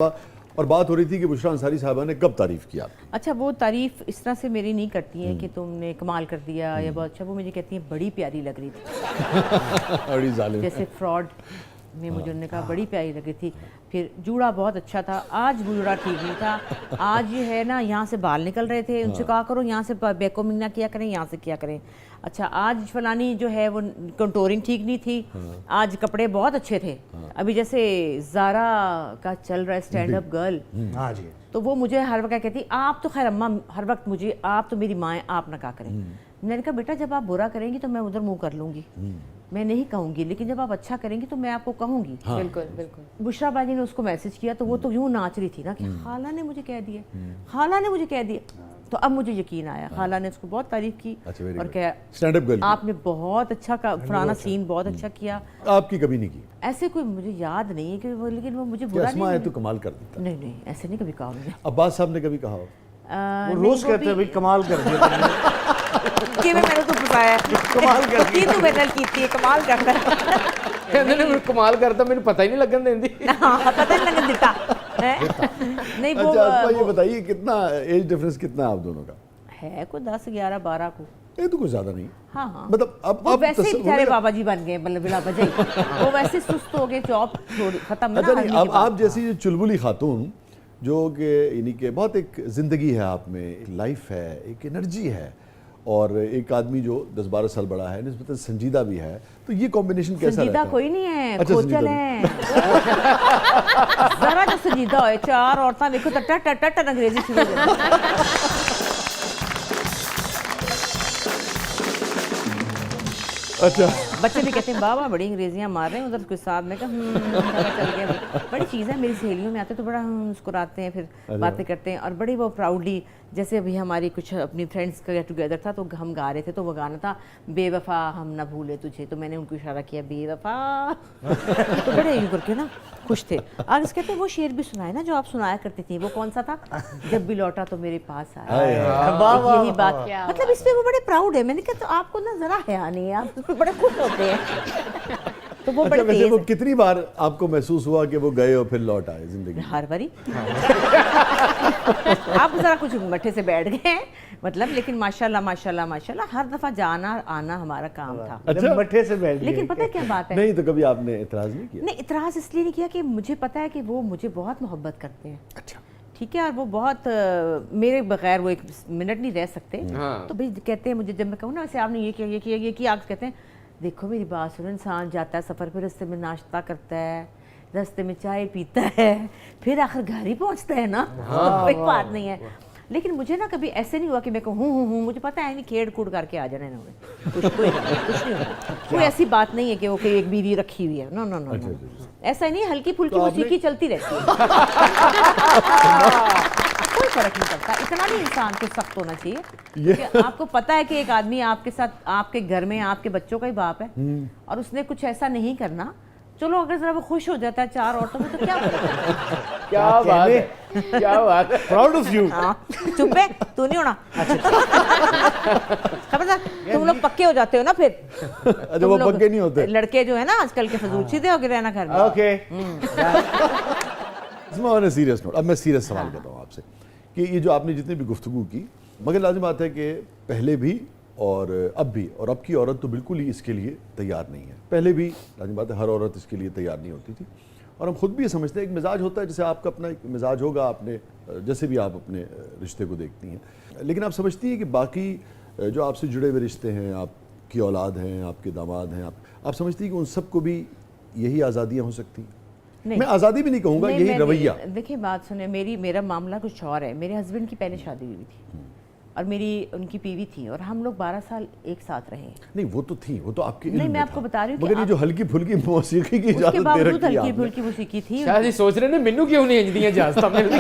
اور بات ہو رہی تھی کہ بشریٰ انصاری صاحبہ نے کب تعریف کی آپ کی؟ اچھا وہ تعریف اس طرح سے میری نہیں کرتی ہیں کہ تم نے کمال کر دیا یا بہت اچھا، وہ مجھے کہتی ہیں بڑی پیاری لگ رہی تھی بڑی ظالم جیسے فراڈ میں مجھے انہوں نے کہا بڑی پیاری لگ رہی تھی، پھر جوڑا بہت اچھا تھا، آج جوڑا ٹھیک نہیں تھا، آج یہ ہے نا یہاں سے بال نکل رہے تھے، ان سے کہا کرو یہاں سے بیکومنگ نہ کیا کریں، یہاں سے کیا کریں، اچھا آج فلانی جو ہے وہ کنٹورنگ ٹھیک نہیں تھی، آج کپڑے بہت اچھے تھے، ابھی جیسے زارا کا چل رہا ہے اسٹینڈ اپ گرل، تو وہ مجھے ہر وقت کہتی آپ تو خیر اماں ہر وقت مجھے آپ تو میری ماں ہیں آپ نہ کہا کریں، میں نے کہا بیٹا جب آپ برا کریں گی تو میں ادھر منہ کر لوں گی، میں نہیں کہوں گی، لیکن جب آپ اچھا کریں گی تو میں آپ کو کہوں گی۔ بالکل بالکل۔ بشریٰ باجی نے اس کو میسج کیا تو وہ تو یوں ناچ رہی تھی نا کہ خالہ نے مجھے کہہ دیا، خالہ نے مجے کہہ دیا، تو اب مجھے یقین آیا، خالہ نے اس کو بہت تعریف کی اور کہا اسٹینڈ اپ گرل آپ نے بہت اچھا فلانا سین بہت اچھا کیا۔ آپ کی کبھی نہیں کی؟ ایسے کوئی مجھے یاد نہیں ہے کہ وہ، لیکن وہ مجھے کہ برا اسماء ہے نہیں، تو کمال کر دیتا؟ نہیں نہیں ایسے نہیں کبھی کہا انہوں نے۔ عباس صاحب نے کبھی کہا ہو؟ وہ روز کہتے ہیں بھائی کمال کر دیا کہ میں نے تو پھنسایا کمال کر دی تو میرے کی تھی کمال کرتا ہے کمال کرتا میرے پتہ ہی نہیں لگن دیندی، ہاں پتہ نہیں لگن دیتا نہیں۔ وہ اچھا اسماء یہ بتائیے کتنا ایج ڈفرنس کتنا ہے آپ دونوں کا؟ ہے کوئی 10 11 12 کو، یہ تو کوئی زیادہ نہیں۔ ہاں ہاں مطلب اب وہ ویسے ہی بیچارے بابا جی بن گئے، مطلب بلا وجہ وہ ویسے سست ہو گئے، جاب ختم ہے نا۔ اب آپ جیسی جو چلبلی خاتون جو کہ یعنی کہ بہت ایک زندگی ہے آپ میں، ایک لائف ہے، ایک انرجی ہے، اور ایک آدمی جو 10 12 سال بڑا ہے نسبتاً سنجیدہ بھی ہے، تو یہ کمبینیشن کیسا رہتا ہے؟ سنجیدہ کوئی نہیں ہے، اچھا کھوچل ہیں ذرا جو سنجیدہ ہوئے، 4 عورتیں دیکھو تو ٹٹ ٹٹ ٹٹ انگریزی شروع ہو جاتی۔ اچھا بچے بھی کہتے ہیں بابا بڑی انگریزیاں مار رہے ہیں ادھر کوئی صاحب نے کہا چل گیا، بڑی چیز ہے، میری سہیلیوں میں آتے تو بڑا مسکراتے ہیں، پھر باتیں کرتے ہیں، اور بڑی وہ پراؤڈلی، جیسے ابھی ہماری کچھ اپنی فرینڈس کا گیٹ ٹوگیدر تھا تو ہم گا رہے تھے، تو وہ گانا تھا بے وفا ہم نہ بھولے تجھے، تو میں نے ان کو اشارہ کیا بے وفا، تو بڑے یوں کر کے نا خوش تھے۔ اور اس کہتے ہیں وہ شعر بھی سنائے نا جو آپ سنایا کرتی تھی، وہ کون سا تھا؟ جب بھی لوٹا تو میرے پاس آیا، یہی بات، مطلب اس پہ وہ بڑے پراؤڈ ہے۔ میں نے کہا تو آپ کو نا ذرا حیا نہیں ہے، آپ بڑے خوش ہوتے ہیں، تو وہ بڑے تیز وہ کتنی بار آپ کو محسوس ہوا کہ وہ گئے اور پھر لوٹ آئے زندگی؟ ہر باری آپ ذرا کچھ مٹھے سے بیٹھ گئے ہیں مطلب، لیکن ماشاءاللہ ماشاءاللہ ماشاءاللہ ہر دفعہ جانا آنا ہمارا کام تھا، مٹھے سے بیٹھ گئے۔ لیکن پتہ کیا بات ہے، نہیں تو کبھی آپ نے اعتراض نہیں کیا؟ نہیں اعتراض اس لیے نہیں کیا کہ مجھے پتہ ہے کہ وہ مجھے بہت محبت کرتے ہیں، اچھا ٹھیک ہے، اور وہ بہت میرے بغیر وہ 1 منٹ نہیں رہ سکتے، تو بھائی کہتے ہیں مجھے، جب میں کہوں نا ویسے آپ نے یہ کیا یہ کیا یہ کیا، آپ کہتے ہیں دیکھو میری بات سنو، انسان جاتا ہے سفر پہ، رستے میں ناشتہ کرتا ہے، رستے میں چائے پیتا ہے، پھر آخر گھر ہی پہنچتا ہے نا، کوئی بات نہیں ہے۔ لیکن مجھے نا کبھی ایسے نہیں ہوا کہ میں کہوں ہوں مجھے پتہ ہے نہیں کھیڑ کود کر کے آ جانا انہوں نے، کچھ نہیں ہوتا، کوئی ایسی بات نہیں ہے کہ وہ کوئی ایک بیوی رکھی ہوئی ہے، نو نو نو، ایسا ہی نہیں، ہلکی پھلکی موسیقی چلتی رہتی ہے، کوئی فرق نہیں پڑتا، اتنا بھی انسان کو سخت ہونا چاہیے کہ آپ کو پتہ ہے کہ ایک آدمی آپ کے ساتھ، آپ کے گھر میں آپ کے بچوں کا ہی باپ ہے، اور اس نے کچھ ایسا نہیں کرنا، چلو اگر ذرا وہ خوش ہو جاتا ہے 4 عورتوں میں تو کیا فرق ہے؟ کیا بات ہے، کیا بات ہے، پراؤڈ آف یو۔ چپ ہے تو نہیں ہونا، خبردار تم لوگ پکے ہو جاتے ہو نا پھر، اچھا وہ پکے نہیں ہوتے لڑکے جو ہے نا آج کل کے فضول سیدھے ہو کے رہنا گھر میں۔ اوکے سیریس نوٹ، اب میں سیریس سوال کرتا ہوں آپ سے کہ یہ جو آپ نے جتنی بھی گفتگو کی، مگر لازم بات ہے کہ پہلے بھی اور اب بھی، اور اب کی عورت تو بالکل ہی اس کے لیے تیار نہیں ہے، پہلے بھی لازم بات ہے ہر عورت اس کے لیے تیار نہیں ہوتی تھی، اور ہم خود بھی یہ سمجھتے ہیں ایک مزاج ہوتا ہے، جیسے آپ کا اپنا ایک مزاج ہوگا، آپ نے جیسے بھی آپ اپنے رشتے کو دیکھتی ہیں، لیکن آپ سمجھتی ہیں کہ باقی جو آپ سے جڑے ہوئے رشتے ہیں، آپ کی اولاد ہیں، آپ کے داماد ہیں، آپ سمجھتی ہیں کہ ان سب کو بھی یہی آزادیاں ہو سکتی ہیں؟ میں آزادی بھی نہیں کہوں گا، یہی رویہ۔ دیکھیں بات سنیں، میرا معاملہ کچھ اور ہے، میرے ہسبینڈ کی پہلے شادی ہوئی تھی اور ان کی بیوی تھی، اور ہم لوگ 12 سال ایک ساتھ رہے۔ نہیں وہ تو تھی، وہ تو آپ کے علم نہیں میں آپ کو بتا رہی ہوں مگر یہ جو ہلکی پھلکی موسیقی کی اس کے اجازت دے باوجود رکھی ہے ہلکی آپ نے۔ پھلکی موسیقی تھی، شاید یہ سوچ رہے ہیں مینو کیوں نہیں انجدیاں اجازتیں ملتی۔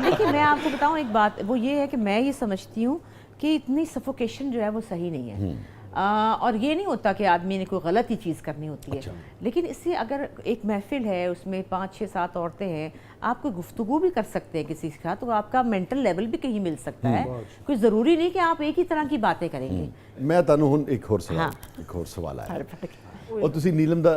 دیکھیں میں آپ کو بتاؤں ایک بات، وہ یہ ہے کہ میں یہ سمجھتی ہوں کہ اتنی سفوکیشن جو ہے وہ صحیح نہیں ہے، اور یہ نہیں ہوتا کہ آدمی نے کوئی غلط ہی چیز کرنی ہوتی ہے، لیکن اس سے اگر ایک محفل ہے اس میں 5 6 7 عورتیں ہیں، آپ کو گفتگو بھی کر سکتے ہیں کسی کے ساتھ، تو آپ کا مینٹل لیول بھی کہیں مل سکتا ہے، کوئی ضروری نہیں کہ آپ ایک ہی طرح کی باتیں کریں گے۔ میں تانوں ایک اور سوال آیا اور ਤੁਸੀਂ ਨੀਲਮ ਦਾ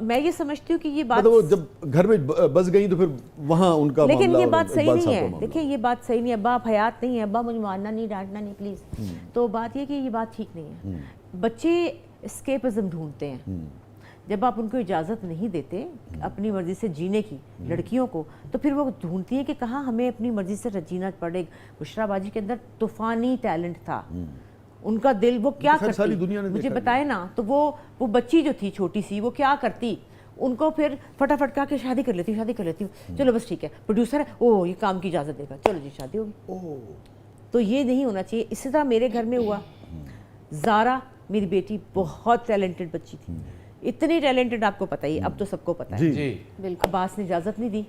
میں یہ سمجھتی ہوں کہ یہ بات مطلب وہ جب گھر میں بس گئی تو پھر وہاں ان کا لیکن معاملہ یہ اور بات صحیح اقبال نہیں صاحب ہے. کا معاملہ. دیکھیں یہ بات صحیح نہیں ہے. ابا آپ حیات نہیں ہے, ابا مجھے مارنا نہیں, ڈانٹنا نہیں پلیز. تو بات یہ کہ یہ بات ٹھیک نہیں ہے. بچے اسکیپزم ڈھونڈتے ہیں. جب آپ ان کو اجازت نہیں دیتے اپنی مرضی سے جینے کی لڑکیوں کو, تو پھر وہ ڈھونڈتی ہیں کہ کہاں ہمیں اپنی مرضی سے جینا پڑے. بشرا باجی کے اندر طوفانی ٹیلنٹ تھا. ان کا دل وہ کیا خیر ساری کرتی دنیا نے مجھے دیکھا بتائے نا, تو وہ بچی جو تھی چھوٹی سی, وہ کیا کرتی, ان کو پھر فٹافٹ کہا کہ شادی کر لیتی ہوں, چلو بس ٹھیک ہے, پروڈیوسر ہے, او یہ کام کی اجازت دے گا, چلو جی شادی ہوگی. تو یہ نہیں ہونا چاہیے. اسی طرح میرے گھر میں ہوا. زارا میری بیٹی بہت ٹیلنٹڈ بچی تھی, اتنی ٹیلنٹڈ آپ کو پتہ ہی, اب تو سب کو پتہ ہے. جی بالکل. عباس نے اجازت نہیں دی,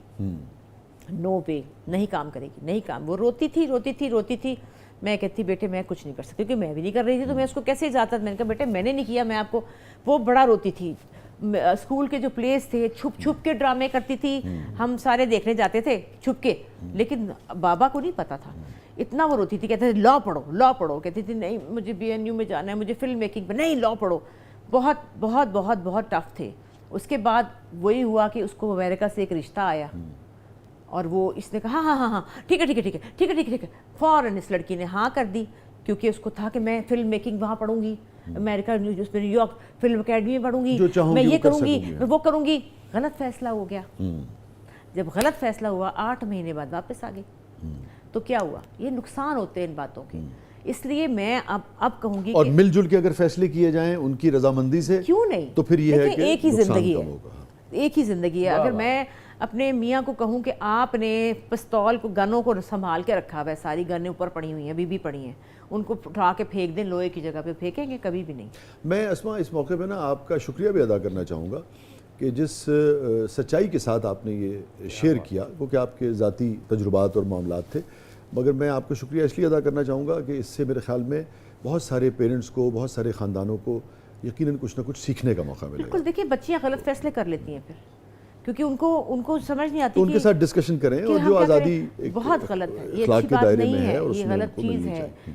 نو وے, نہیں کام کرے گی, نہیں کام. وہ روتی تھی. میں کہتی بیٹے میں کچھ نہیں کر سکتی, کیونکہ میں بھی نہیں کر رہی تھی, تو میں اس کو کیسے اجازت. میں نے کہا بیٹے میں نے نہیں کیا, میں آپ کو. وہ بڑا روتی تھی. اسکول کے جو پلیز تھے چھپ کے ڈرامے کرتی تھی, ہم سارے دیکھنے جاتے تھے چھپ کے, لیکن بابا کو نہیں پتا تھا. اتنا وہ روتی تھی, کہتے تھے لا پڑھو, کہتی تھی نہیں مجھے BNU میں جانا ہے, مجھے فلم میکنگ پہ, نہیں لا پڑھو. بہت بہت بہت بہت ٹف تھے. اس کے بعد وہی ہوا کہ اس کو امریکہ سے ایک رشتہ آیا, اور وہ اس نے کہا ہاں ٹھیک ہے. فوراً اس لڑکی نے ہاں کر دی, کیونکہ اس کو تھا کہ میں فلم میکنگ وہاں پڑھوں گی, امریکہ نیو یارک فلم اکیڈمی میں پڑھوں گی, میں یہ کروں گی, میں وہ کروں گی. غلط فیصلہ ہو گیا. جب غلط فیصلہ ہوا 8 مہینے بعد واپس آ گئی. تو کیا ہوا, یہ نقصان ہوتے ہیں ان باتوں کے. اس لیے میں اب کہوں گی اور کہ مل جل کے اگر فیصلے کیے جائیں ان کی رضامندی سے, کیوں نہیں, تو پھر یہ ہے دیکھیں کہ ایک ہی نقصان زندگی کم ہے, ہوگا. ایک ہی زندگی ہے. اگر میں اپنے میاں کو کہوں کہ آپ نے پستول کو, گنوں کو سنبھال کے رکھا ہوا ہے, ساری گنیں اوپر پڑی ہوئی ہیں, ابھی بھی پڑی ہیں, ان کو اٹھا کے پھینک دیں لوہے کی جگہ پہ, پھینکیں گے کبھی بھی نہیں. میں اسما اس موقع پہ نا آپ کا شکریہ بھی ادا کرنا چاہوں گا کہ جس سچائی کے ساتھ آپ نے یہ شیئر کیا, وہ کہ آپ کے ذاتی تجربات اور معاملات تھے, مگر میں آپ کا شکریہ اس لیے ادا کرنا چاہوں گا کہ اس سے میرے خیال میں بہت سارے پیرنٹس کو, بہت سارے خاندانوں کو یقیناً کچھ نہ کچھ سیکھنے کا موقع ملے گا. بالکل. دیکھیے بچیاں غلط فیصلے کر لیتی ہیں پھر, کیونکہ ان کو سمجھ نہیں آتی تو ان کے ساتھ ڈسکشن کریں, اور جو آزادی بہت غلط ہے, یہ اخلاق اچھی کے بات دائرے میں نہیں ہے ہے, اور اس یہ میں ان غلط کو چیز ملنی ہے. چاہیے.